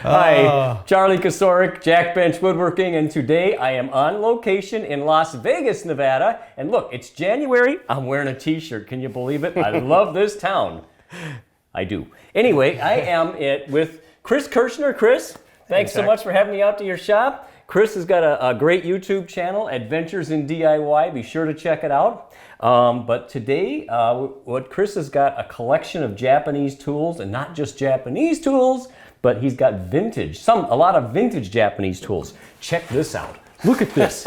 Hi, Charlie Kosorik, Jack Bench Woodworking, and today I am on location in Las Vegas, Nevada. And look, it's January. I'm wearing a t-shirt. Can you believe it? I love this town. I do. Anyway, I am with Chris Kerschner. Chris, thanks so much for having me out to your shop. Chris has got a great YouTube channel, Adventures in DIY. Be sure to check it out. But today, what Chris has got a collection of Japanese tools, and not just Japanese tools, but he's got a lot of vintage Japanese tools. Check this out. Look at this.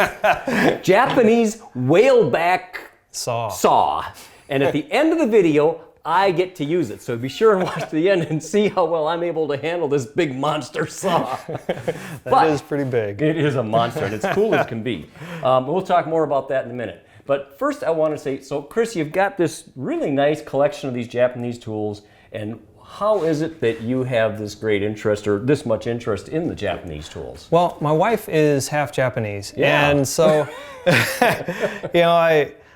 Japanese whaleback saw. And at the end of the video, I get to use it. So be sure and watch to the end and see how well I'm able to handle this big monster saw. That is pretty big. It is a monster, and it's cool as can be. We'll talk more about that in a minute. But first I want to say, so Chris, you've got this really nice collection of these Japanese tools, and how is it that you have this great interest, or this much interest in the Japanese tools? Well, my wife is half Japanese, and so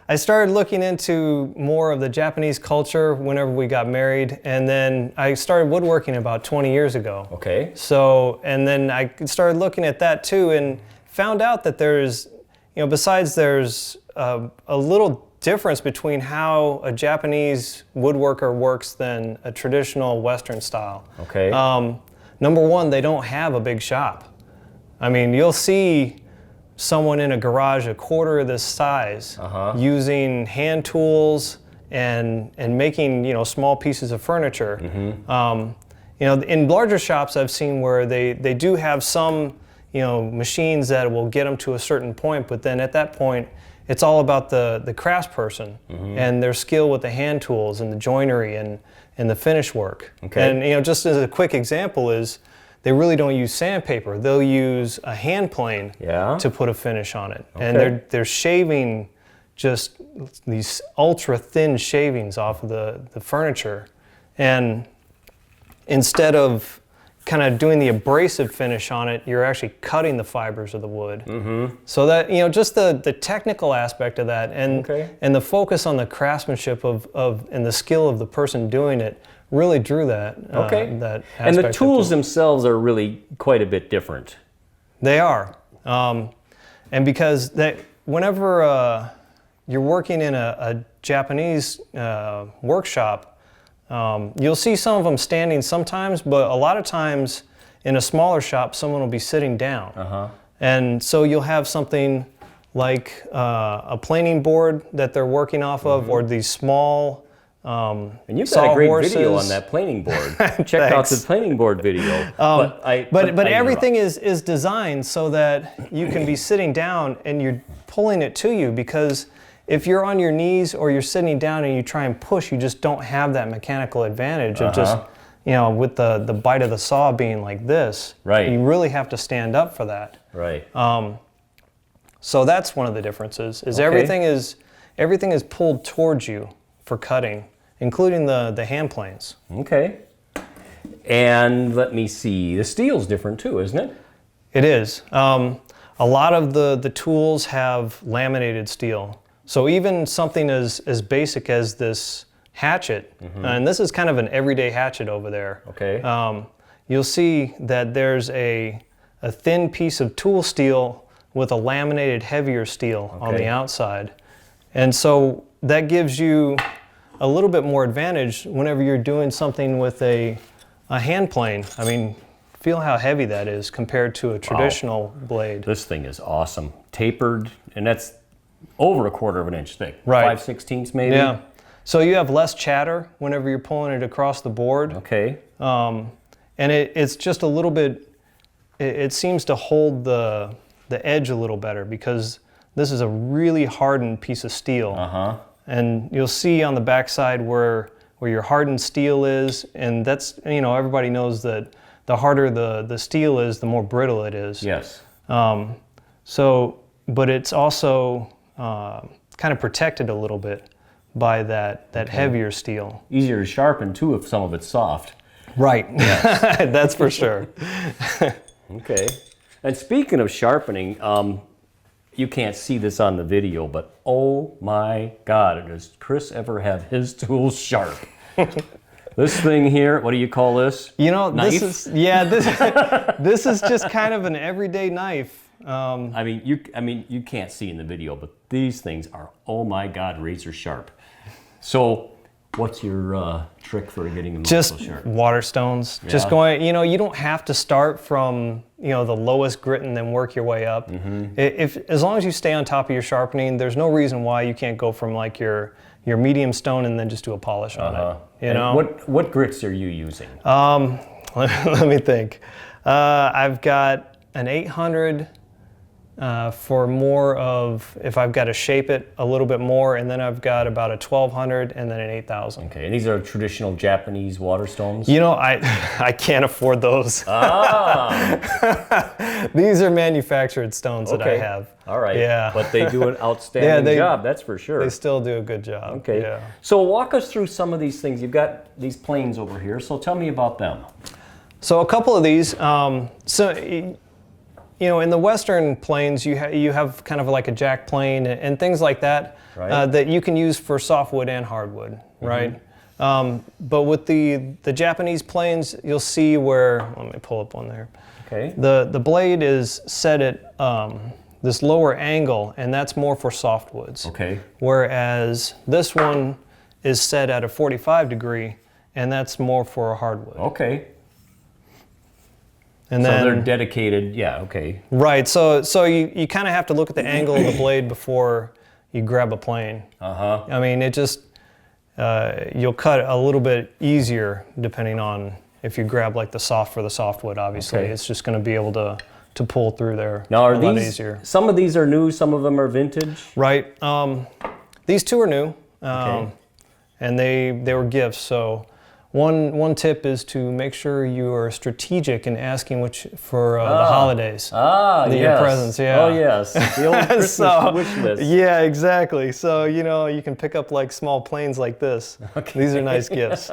I started looking into more of the Japanese culture whenever we got married, and then I started woodworking about 20 years ago. Okay. So, and then I started looking at that too, and found out that there's, besides there's a little difference between how a Japanese woodworker works than a traditional Western style. Okay. Number one, they don't have a big shop. I mean, you'll see someone in a garage a quarter of this size using hand tools and making small pieces of furniture. In larger shops I've seen where they do have some machines that will get them to a certain point, but then at that point it's all about the craftsperson and their skill with the hand tools and the joinery and the finish work. Okay. And just as a quick example is, they really don't use sandpaper. They'll use a hand plane to put a finish on it. Okay. And they're shaving just these ultra thin shavings off of the furniture. And instead of kind of doing the abrasive finish on it, you're actually cutting the fibers of the wood. So that, just the technical aspect of that and the focus on the craftsmanship and the skill of the person doing it really drew that. That aspect. And the tools themselves are really quite a bit different. They are. And because whenever you're working in a Japanese workshop, you'll see some of them standing sometimes, but a lot of times in a smaller shop, someone will be sitting down. And so you'll have something like a planing board that they're working off of, or these small and you've got a great video on that planing board. Check out the planing board video. But everything is designed so that you can be sitting down and you're pulling it to you, because if you're on your knees or you're sitting down and you try and push, you just don't have that mechanical advantage of just, with the bite of the saw being like this. Right. You really have to stand up for that. Right. So that's one of the differences, is everything is pulled towards you for cutting, including the hand planes. Okay. And let me see, the steel's different too, isn't it? It is. A lot of the tools have laminated steel. So even something as basic as this hatchet, and this is kind of an everyday hatchet over there. Okay. You'll see that there's a thin piece of tool steel with a laminated heavier steel on the outside. And so that gives you a little bit more advantage whenever you're doing something with a hand plane. I mean, feel how heavy that is compared to a traditional blade. This thing is awesome. Tapered, and that's over 1/4 of an inch thick. Right. 5/16 maybe? Yeah. So you have less chatter whenever you're pulling it across the board. Okay. And it's just a little bit, it seems to hold the edge a little better, because this is a really hardened piece of steel. And you'll see on the backside where your hardened steel is, and that's, everybody knows that the harder the steel is, the more brittle it is. Yes. But it's also kind of protected a little bit by that heavier steel. Easier to sharpen too if some of it's soft. Right. Yes. That's for sure. Okay. And speaking of sharpening, you can't see this on the video, but oh my God, does Chris ever have his tools sharp? This thing here, what do you call this? You know, Knife? this is just kind of an everyday knife. I mean, you can't see in the video, but these things are, oh my God, razor sharp. So, what's your trick for getting them so sharp? Just water stones. Yeah. Just going, you know, you don't have to start from, you know, the lowest grit and then work your way up. As long as you stay on top of your sharpening, there's no reason why you can't go from like your medium stone and then just do a polish on it. You know? What grits are you using? Let me think. I've got an 800 for more of if I've got to shape it a little bit more, and then I've got about a 1200 and then an 8000. Okay, and these are traditional Japanese water stones? You know, I can't afford those. These are manufactured stones that I have. All right. Yeah. But they do an outstanding job, that's for sure. They still do a good job. Okay. Yeah. So walk us through some of these things. You've got these planes over here, so tell me about them. So a couple of these, you know, in the Western planes, you have kind of like a jack plane and things like that, right. That you can use for softwood and hardwood, right? But with the Japanese planes, you'll see where, let me pull up one there. Okay. The blade is set at this lower angle, and that's more for softwoods. Okay. Whereas this one is set at a 45 degree, and that's more for a hardwood. Okay. And so then, they're dedicated, yeah, okay. Right, so you kind of have to look at the angle of the blade before you grab a plane. I mean, it just, you'll cut a little bit easier depending on if you grab like the soft for the softwood, obviously. Okay. It's just going to be able to pull through there Now, are a lot these, easier. some of these are new, some of them are vintage? Right, these two are new, Okay. and they were gifts, so one tip is to make sure you are strategic in asking for the holidays. Your presents, yeah. Oh yes, the old Christmas wish list. Yeah, exactly. So, you know, you can pick up like small planes like this. Okay. These are nice gifts.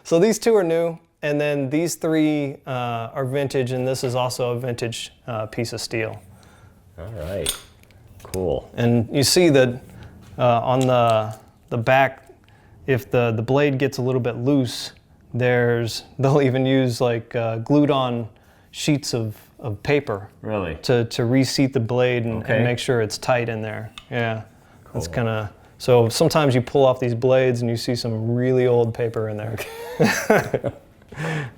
So these two are new, and then these three are vintage, and this is also a vintage piece of steel. All right, cool. And you see that on the back, if the blade gets a little bit loose, they'll even use like glued on sheets of paper. Really? To reseat the blade and make sure it's tight in there. Yeah. Cool. That's kind of, so sometimes you pull off these blades and you see some really old paper in there.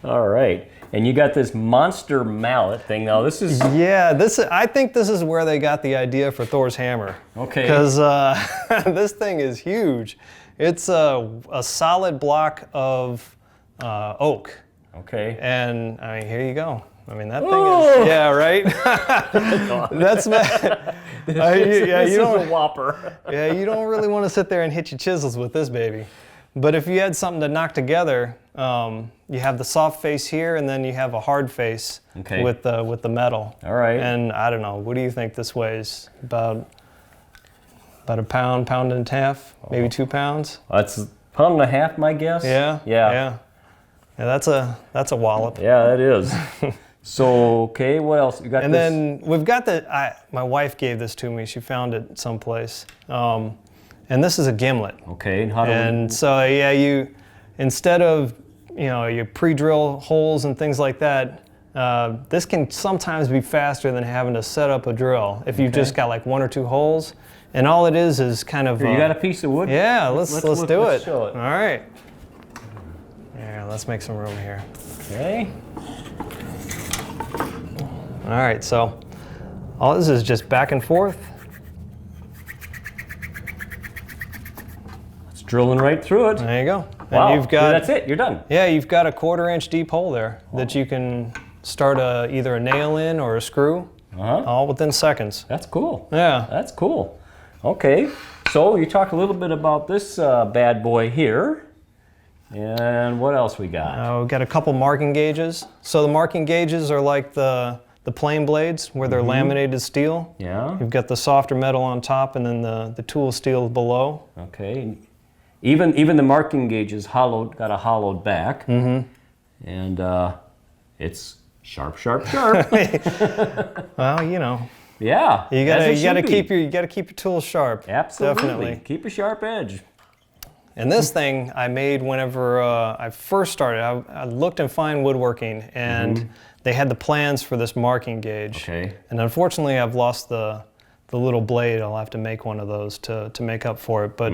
All right. And you got this monster mallet thing. Now this is... Yeah, I think this is where they got the idea for Thor's hammer. Okay. Because this thing is huge. It's a solid block of oak. Okay. And I mean, here you go. I mean, that thing is, yeah, right? That's, this is a whopper. Yeah, you don't really want to sit there and hit your chisels with this baby. But if you had something to knock together, you have the soft face here, and then you have a hard face with the metal. All right. And I don't know, what do you think this weighs? About a pound, pound and a half, maybe 2 pounds. That's a pound and a half, my guess. Yeah. Yeah. Yeah, that's a wallop. Yeah, it is. So, okay, what else? You got and this. then we've got my wife gave this to me. She found it someplace. And this is a gimlet. Okay, and how do we... So yeah, you, instead of, you know, you pre-drill holes and things like that, this can sometimes be faster than having to set up a drill if you've just got like 1 or 2 holes. And all it is kind of... Here, you got a piece of wood? Yeah, let's do it. Show it. All right. Yeah, let's make some room here. Okay. All right, so all this is just back and forth. It's drilling right through it. There you go. Wow, and you've got, that's it, you're done. Yeah, you've got a 1/4 inch deep hole there that you can start either a nail in or a screw, all within seconds. That's cool. Yeah. That's cool. Okay, so you talked a little bit about this bad boy here. And what else we got? We've got a couple marking gauges. So the marking gauges are like the plane blades where they're laminated steel. Yeah. You've got the softer metal on top and then the tool steel below. Okay. Even the marking gauge is hollowed, got a hollowed back. And it's sharp, sharp, sharp. Well, you know. Yeah. You gotta keep your tools sharp. Absolutely. Definitely. Keep a sharp edge. And this thing I made whenever I first started. I looked in fine woodworking, and they had the plans for this marking gauge. Okay. And unfortunately, I've lost the little blade. I'll have to make one of those to make up for it. But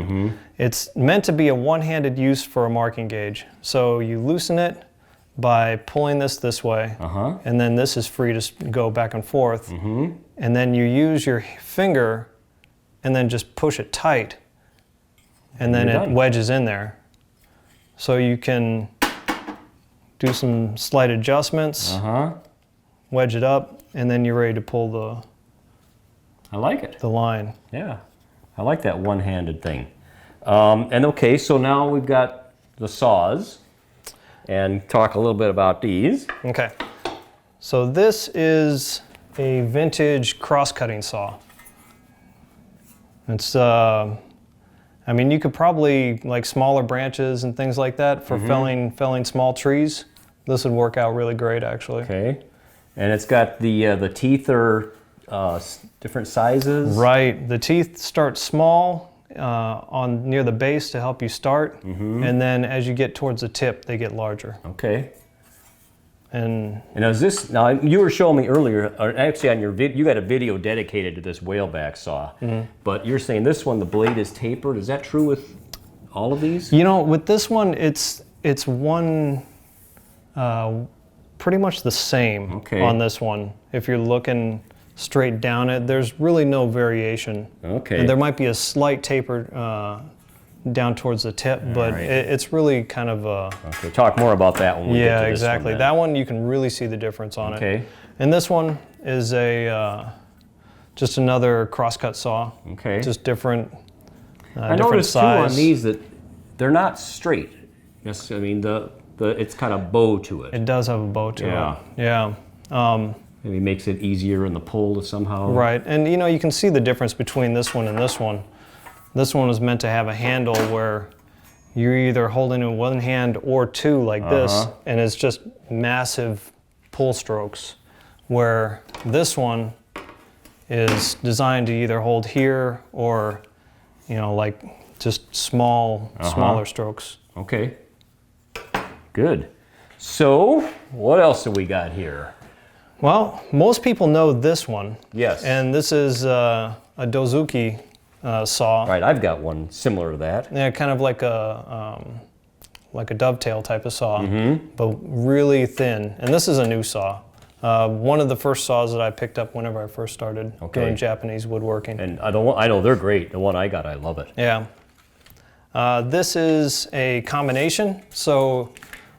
it's meant to be a one-handed use for a marking gauge. So you loosen it by pulling this way, and then this is free to go back and forth. And then you use your finger and then just push it tight, and then it wedges in there. So you can do some slight adjustments, wedge it up, and then you're ready to pull I like it. the line. Yeah, I like that one-handed thing. And okay, so now we've got the saws, and talk a little bit about these. Okay, so this is a vintage cross-cutting saw. It's, I mean, you could probably, like smaller branches and things like that for felling small trees. This would work out really great, actually. Okay, and it's got the teeth are different sizes. Right, the teeth start small near the base to help you start, and then as you get towards the tip, they get larger. Okay. And is this, now you were showing me earlier, or actually on your you got a video dedicated to this whaleback saw, but you're saying this one, the blade is tapered. Is that true with all of these? You know, with this one, it's one, pretty much the same on this one. If you're looking straight down it, there's really no variation. Okay. And there might be a slight taper down towards the tip, but it's really kind of a... Okay, talk more about that when we get to this exactly. one, that one you can really see the difference on it. Okay. And this one is a just another crosscut saw. Okay. Just different I different noticed size. too on these that they're not straight. Yes, I mean it's kind of bow to it. It does have a bow to it. Yeah. Maybe makes it easier in the pull to somehow. Right, and you know, you can see the difference between this one and this one. This one was meant to have a handle where you're either holding in one hand or two like this, and it's just massive pull strokes, where this one is designed to either hold here or, you know, like just smaller strokes. Okay, good. So, what else do we got here? Well, most people know this one. Yes. And this is a Dozuki saw. Right, I've got one similar to that. Yeah, kind of like a dovetail type of saw, but really thin. And this is a new saw. One of the first saws that I picked up whenever I first started doing Japanese woodworking. And I know they're great. The one I got, I love it. Yeah. This is a combination. So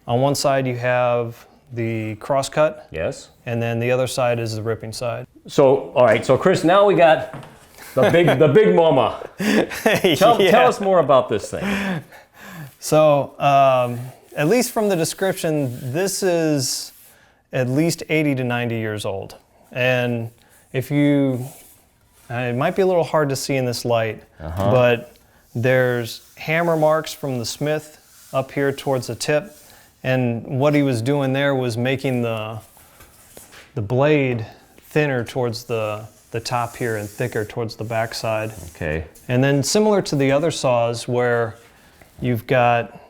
on one side you have the crosscut. Yes. And then the other side is the ripping side. So, all right. So, Chris, now we got the big mama. Tell us more about this thing. So, at least from the description, this is at least 80 to 90 years old. And if you, it might be a little hard to see in this light, but there's hammer marks from the smith up here towards the tip. And what he was doing there was making the blade thinner towards the top here and thicker towards the back side. Okay. And then similar to the other saws where you've got,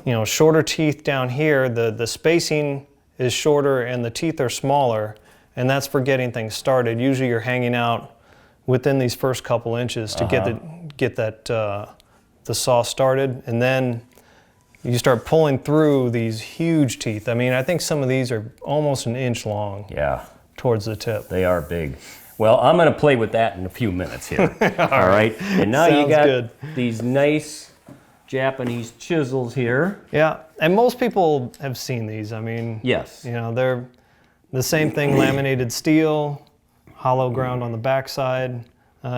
you know, shorter teeth down here, the spacing is shorter and the teeth are smaller, and that's for getting things started. Usually you're hanging out within these first couple inches to get the saw started, and then you start pulling through these huge teeth. I mean, I think some of these are almost an inch long. Yeah. Towards the tip. They are big. Well, I'm going to play with that in a few minutes here. All right. And now you got these nice Japanese chisels here. Yeah, and most people have seen these. I mean, yes. You know, they're the same thing, laminated steel, hollow ground on the backside.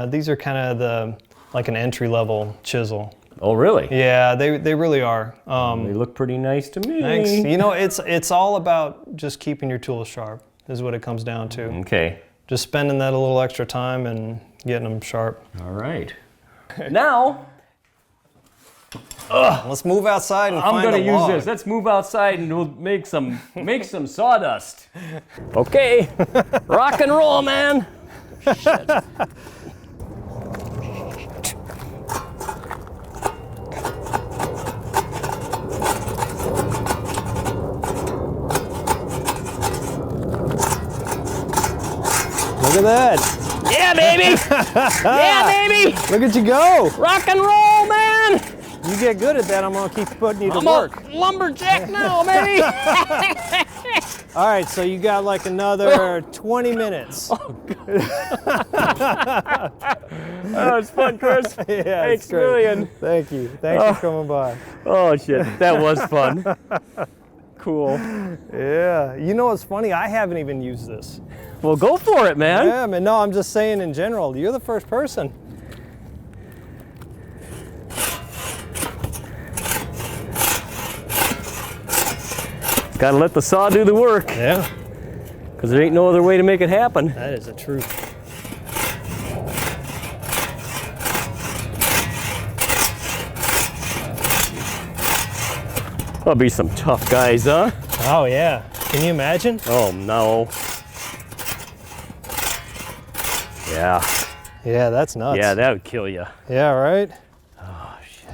These are kind of like an entry-level chisel. Oh, really? Yeah, they really are. They look pretty nice to me. Thanks. You know, it's all about just keeping your tools sharp, is what it comes down to. Okay. Just spending that a little extra time and getting them sharp. All right. Now, let's move outside and find a log. I'm going to use this. Let's move outside and we'll make some sawdust. Okay. Rock and roll, man. Shit. Look at that. Yeah, baby! Yeah, baby! Look at you go. Rock and roll, man! You get good at that, I'm gonna keep putting you to I'm work. a lumberjack now, baby! All right, so you got like another 20 minutes. Oh, it's fun, Chris. Yeah, Thanks it's great. a million. Thank you. Thanks for coming by. Oh, shit. That was fun. Cool. Yeah. You know what's funny? I haven't even used this. Well, go for it, man. Yeah, man. No, I'm just saying in general. You're the first person. Gotta let the saw do the work, Yeah. because there ain't no other way to make it happen. That is the truth. That'll be some tough guys, huh? Oh, yeah. Can you imagine? Oh, no. Yeah. Yeah, that's nuts. Yeah, that would kill you. Yeah, right? Oh, shit.